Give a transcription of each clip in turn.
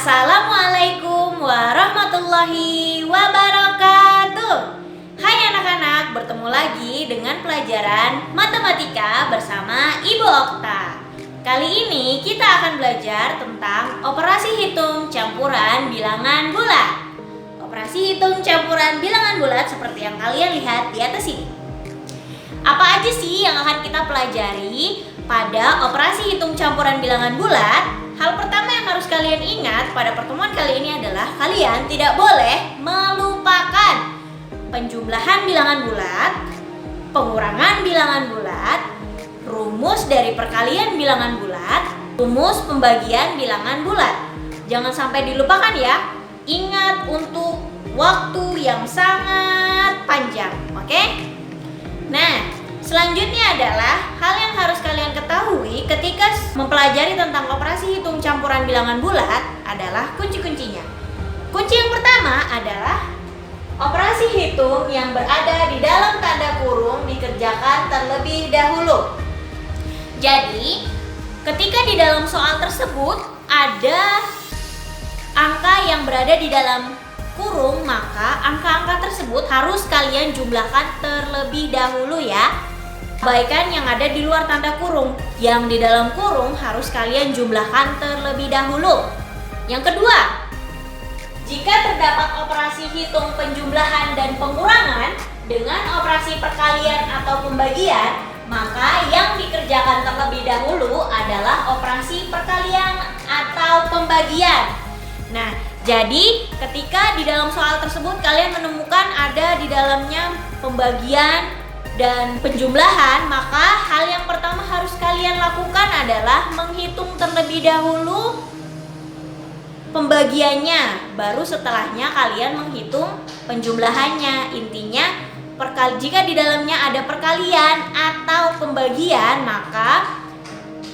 Assalamualaikum warahmatullahi wabarakatuh. Hai anak-anak, bertemu lagi dengan pelajaran matematika bersama Ibu Okta. Kali ini kita akan belajar tentang operasi hitung campuran bilangan bulat. Operasi hitung campuran bilangan bulat seperti yang kalian lihat di atas ini. Apa aja sih yang akan kita pelajari pada operasi hitung campuran bilangan bulat? Hal pertama yang harus kalian ingat pada pertemuan kali ini adalah kalian tidak boleh melupakan penjumlahan bilangan bulat, pengurangan bilangan bulat, rumus dari perkalian bilangan bulat, rumus pembagian bilangan bulat. Jangan sampai dilupakan ya. Ingat untuk waktu yang sangat panjang, oke? Nah, selanjutnya adalah hal yang harus kalian ketahui ketika mempelajari tentang operasi hitung campuran bilangan bulat adalah kunci-kuncinya. Kunci yang pertama adalah operasi hitung yang berada di dalam tanda kurung dikerjakan terlebih dahulu. Jadi, ketika di dalam soal tersebut ada angka yang berada di dalam kurung, maka angka-angka tersebut harus kalian jumlahkan terlebih dahulu ya. Abaikan yang ada di luar tanda kurung. Yang di dalam kurung harus kalian jumlahkan terlebih dahulu. Yang kedua, jika terdapat operasi hitung penjumlahan dan pengurangan dengan operasi perkalian atau pembagian, maka yang dikerjakan terlebih dahulu adalah operasi perkalian atau pembagian. Nah, jadi ketika di dalam soal tersebut kalian menemukan ada di dalamnya pembagian dan penjumlahan, maka hal yang pertama harus kalian lakukan adalah menghitung terlebih dahulu pembagiannya, baru setelahnya kalian menghitung penjumlahannya. Intinya, jika di dalamnya ada perkalian atau pembagian, maka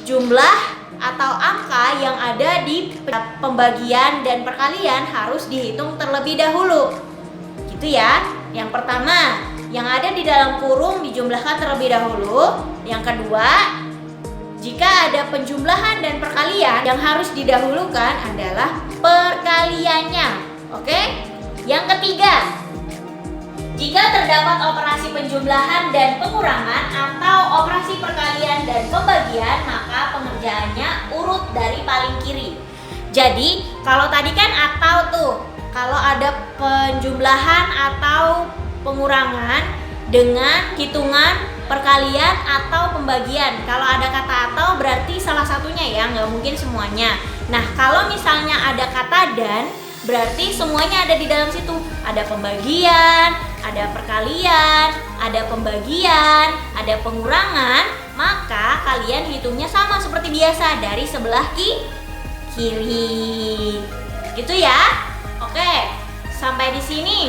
jumlah atau angka yang ada di pembagian dan perkalian harus dihitung terlebih dahulu. Gitu ya. Yang pertama, yang ada di dalam kurung dijumlahkan terlebih dahulu. Yang kedua, jika ada penjumlahan dan perkalian, yang harus didahulukan adalah perkaliannya. Oke? Yang ketiga, jika terdapat operasi penjumlahan dan pengurangan atau operasi perkalian dan pembagian, maka pengerjaannya urut dari paling kiri. Jadi, kalau tadi kan atau tuh, kalau ada penjumlahan atau pengurangan dengan hitungan perkalian atau pembagian. Kalau ada kata atau berarti salah satunya ya, nggak mungkin semuanya. Nah, kalau misalnya ada kata dan, berarti semuanya ada di dalam situ. Ada pembagian, ada perkalian, ada pembagian, ada pengurangan, maka kalian hitungnya sama seperti biasa dari sebelah kiri. Gitu ya. Oke, sampai di sini.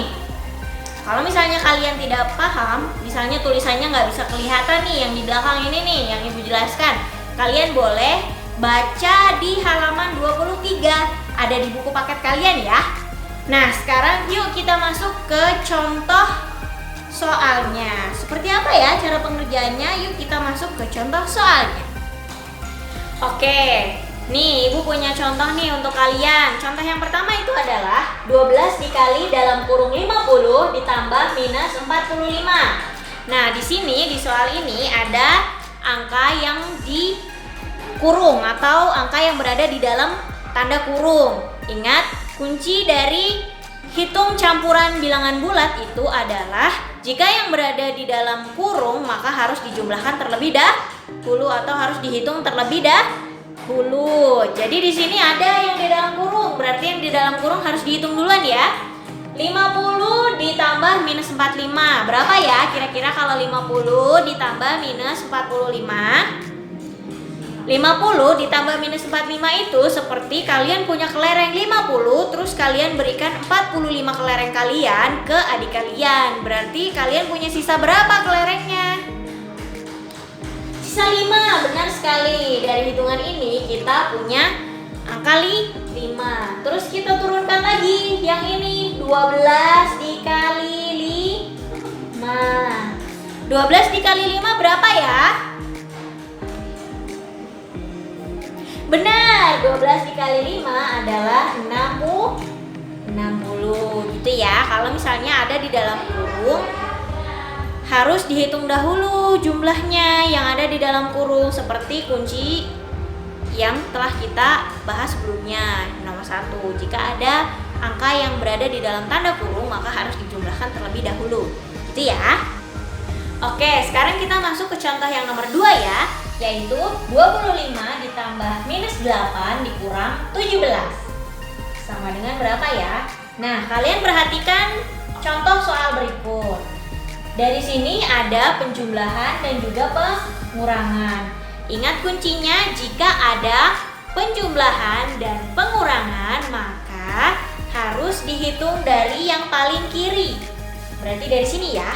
Kalau misalnya kalian tidak paham, misalnya tulisannya nggak bisa kelihatan nih yang di belakang ini nih, yang Ibu jelaskan, kalian boleh baca di halaman 23, ada di buku paket kalian ya. Nah, sekarang yuk kita masuk ke contoh soalnya. Seperti apa ya cara pengerjaannya? Yuk kita masuk ke contoh soalnya. Oke, nih Ibu punya contoh nih untuk kalian. Contoh yang pertama itu adalah 12 dikali dalam kurung 50 ditambah minus 45. Nah, di sini di soal ini ada angka yang di kurung atau angka yang berada di dalam tanda kurung. Ingat, kunci dari hitung campuran bilangan bulat itu adalah jika yang berada di dalam kurung maka harus dijumlahkan terlebih dahulu atau harus dihitung terlebih dahulu. Jadi di sini ada yang di dalam kurung, berarti yang di dalam kurung harus dihitung duluan ya. 50 ditambah minus 45. Berapa ya kira-kira kalau 50 ditambah minus 45? 50 ditambah minus 45 itu seperti kalian punya kelereng 50, terus kalian berikan 45 kelereng kalian ke adik kalian. Berarti kalian punya sisa berapa kelerengnya? Sisa 5, benar sekali. Dari hitungan ini kita punya angka 5. Terus kita turunkan lagi yang ini, 12 dikali 5. 12 dikali 5 berapa ya? Benar, 12 dikali 5 adalah 60 gitu ya. Kalau misalnya ada di dalam kurung, harus dihitung dahulu jumlahnya yang ada di dalam kurung, seperti kunci yang telah kita bahas sebelumnya. Nomor 1, jika ada angka yang berada di dalam tanda kurung, maka harus dijumlahkan terlebih dahulu. Gitu ya. Oke, sekarang kita masuk ke contoh yang nomor 2 ya, yaitu 25 ditambah minus 8 dikurang 17. Sama dengan berapa ya? Nah, kalian perhatikan contoh soal berikut. Dari sini ada penjumlahan dan juga pengurangan. Ingat kuncinya, jika ada penjumlahan dan pengurangan, maka harus dihitung dari yang paling kiri. Berarti dari sini ya,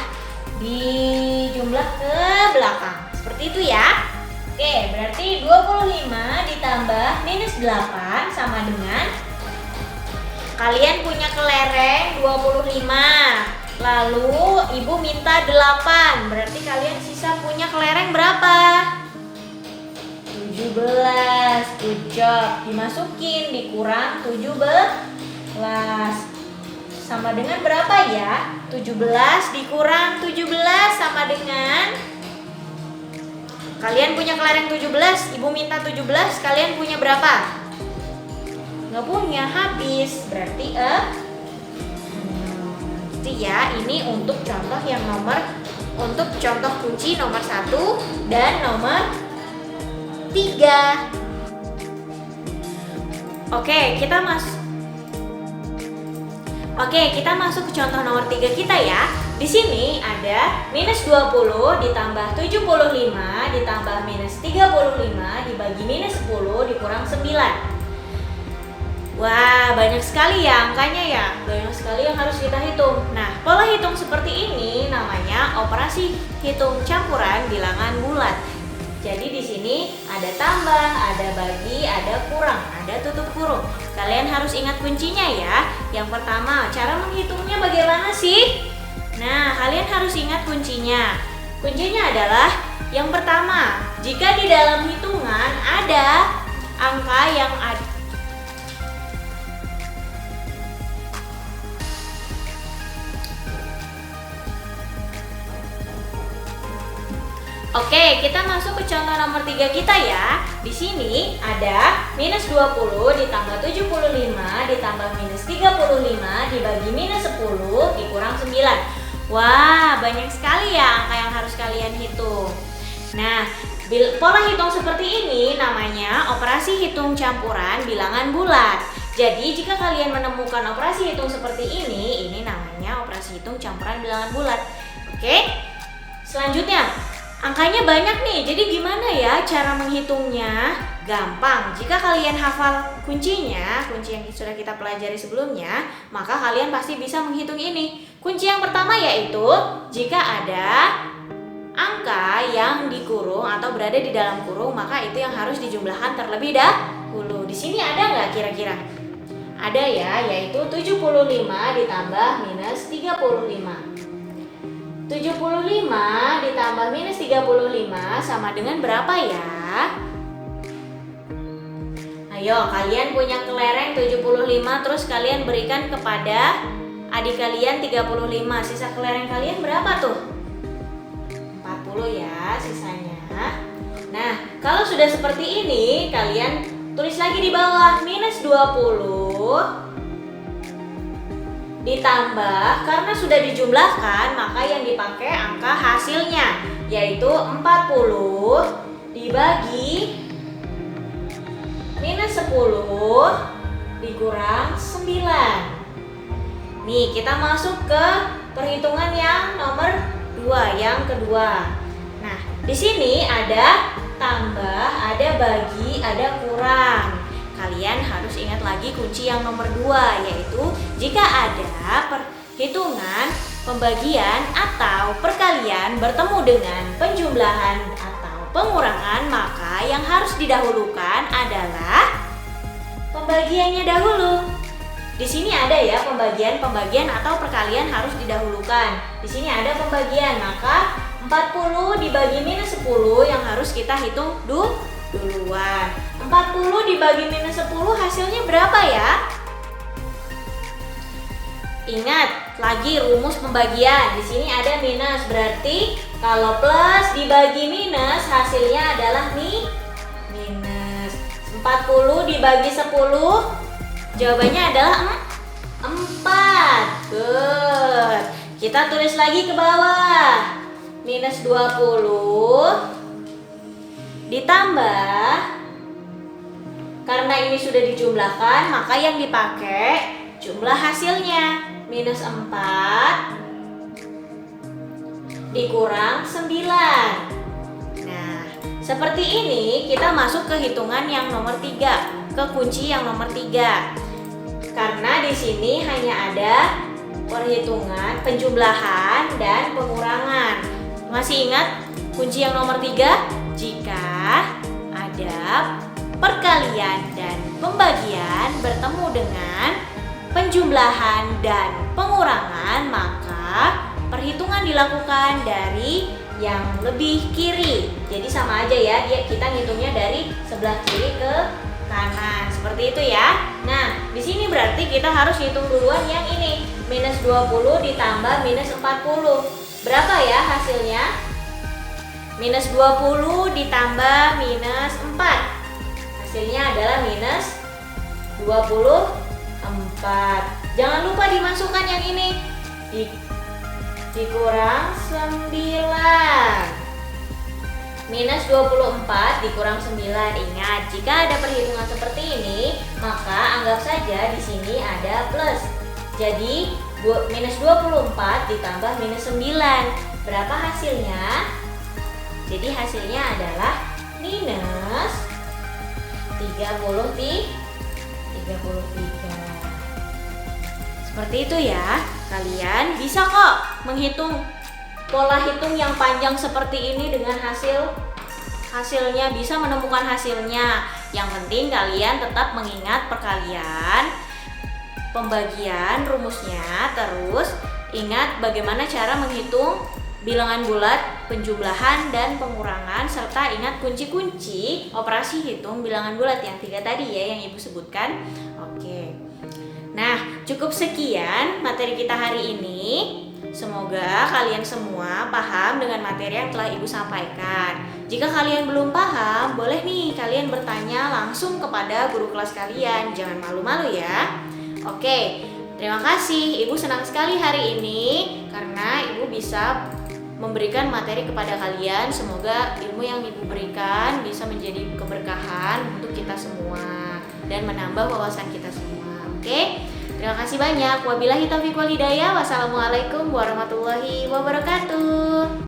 dijumlah ke belakang. Seperti itu ya. Oke, berarti 25 ditambah minus 8 sama dengan, kalian punya kelereng 25. Lalu ibu minta 8. Berarti kalian sisa punya kelereng berapa? 17. Good job. Dimasukin, dikurang 17. Sama dengan berapa ya? 17 dikurang 17 sama dengan, kalian punya kelereng 17, ibu minta 17, kalian punya berapa? Nggak punya, habis. Berarti itu ya, ini untuk contoh yang untuk contoh kunci nomor 1 dan nomor 3. Oke, kita masuk ke contoh nomor 3 kita ya. Di sini ada minus 20 ditambah 75 ditambah minus 35 dibagi minus 10 dikurang 9. Wah, banyak sekali ya angkanya ya. Banyak sekali yang harus kita hitung. Nah, pola hitung seperti ini namanya operasi hitung campuran bilangan bulat. Jadi di sini ada tambah, ada bagi, ada kurang, ada tutup kurung. Kalian harus ingat kuncinya ya. Yang pertama, cara menghitungnya bagaimana sih? Nah, kalian harus ingat kuncinya. Kuncinya adalah yang pertama, jika di dalam hitungan ada angka yang ada. Oke, kita masuk ke contoh nomor 3 kita ya. Di sini ada minus 20 ditambah 75 ditambah minus 35 dibagi minus 10 dikurang 9. Wah, banyak sekali ya angka yang harus kalian hitung. Nah, pola hitung seperti ini namanya operasi hitung campuran bilangan bulat. Jadi, jika kalian menemukan operasi hitung seperti ini namanya operasi hitung campuran bilangan bulat. Oke, selanjutnya, angkanya banyak nih, jadi gimana ya cara menghitungnya? Gampang, jika kalian hafal kuncinya, kunci yang sudah kita pelajari sebelumnya, maka kalian pasti bisa menghitung ini. Kunci yang pertama yaitu, jika ada angka yang dikurung atau berada di dalam kurung, maka itu yang harus dijumlahkan terlebih dahulu. Di sini ada nggak kira-kira? Ada ya, yaitu 75 ditambah minus 35. 75 ditambah minus 35 sama dengan berapa ya? Ayo, kalian punya kelereng 75, terus kalian berikan kepada adik kalian 35. Sisa kelereng kalian berapa tuh? 40 ya sisanya. Nah, kalau sudah seperti ini, kalian tulis lagi di bawah minus 20 ditambah, karena sudah dijumlahkan maka yang dipakai angka hasilnya, yaitu 40 dibagi minus 10 dikurang 9. Nih, kita masuk ke perhitungan yang nomor 2, yang kedua. Nah, di sini ada tambah, ada bagi, ada kurang. Kalian harus ingat lagi kunci yang nomor 2, yaitu jika ada perhitungan, pembagian, atau perkalian bertemu dengan penjumlahan atau pengurangan, maka yang harus didahulukan adalah pembagiannya dahulu. Di sini ada ya pembagian atau perkalian harus didahulukan. Di sini ada pembagian, maka 40 dibagi minus 10 yang harus kita hitung dulu. duluan. 40 dibagi minus 10 hasilnya berapa ya? Ingat lagi rumus pembagian. Di sini ada minus, berarti kalau plus dibagi minus hasilnya adalah minus. 40 dibagi 10 jawabannya adalah 4. Good. Kita tulis lagi ke bawah. Minus 20 ditambah, karena ini sudah dijumlahkan maka yang dipakai jumlah hasilnya. Minus 4 dikurang 9. Nah, seperti ini kita masuk ke hitungan yang nomor 3, ke kunci yang nomor 3. Karena di sini hanya ada perhitungan penjumlahan dan pengurangan. Masih ingat kunci yang nomor 3? Jika ada perkalian dan pembagian bertemu dengan penjumlahan dan pengurangan, maka perhitungan dilakukan dari yang lebih kiri. Jadi sama aja ya, kita ngitungnya dari sebelah kiri ke kanan. Seperti itu ya. Nah, di sini berarti kita harus hitung duluan yang ini. Minus 20 ditambah minus 40. Berapa ya hasilnya? Minus 20 ditambah minus 4. Hasilnya adalah minus 24. Jangan lupa dimasukkan yang ini. Dikurang 9. Minus 24 dikurang 9. Ingat, jika ada perhitungan seperti ini, maka anggap saja di sini ada plus. Jadi, minus 24 ditambah minus 9. Berapa hasilnya? Jadi hasilnya adalah minus 33. Seperti itu ya. Kalian bisa kok menghitung pola hitung yang panjang seperti ini dengan hasilnya, bisa menemukan hasilnya. Yang penting kalian tetap mengingat perkalian, pembagian, rumusnya. Terus ingat bagaimana cara menghitung bilangan bulat, penjumlahan, dan pengurangan, serta ingat kunci-kunci operasi hitung bilangan bulat yang 3 tadi ya yang Ibu sebutkan. Oke. Nah, cukup sekian materi kita hari ini. Semoga kalian semua paham dengan materi yang telah Ibu sampaikan. Jika kalian belum paham, boleh nih kalian bertanya langsung kepada guru kelas kalian. Jangan malu-malu ya. Oke, terima kasih. Ibu senang sekali hari ini karena Ibu bisa memberikan materi kepada kalian. Semoga ilmu yang Ibu berikan bisa menjadi keberkahan untuk kita semua dan menambah wawasan kita semua. Oke? Terima kasih banyak. Wabillahi taufiq wal hidayah. Wassalamualaikum warahmatullahi wabarakatuh.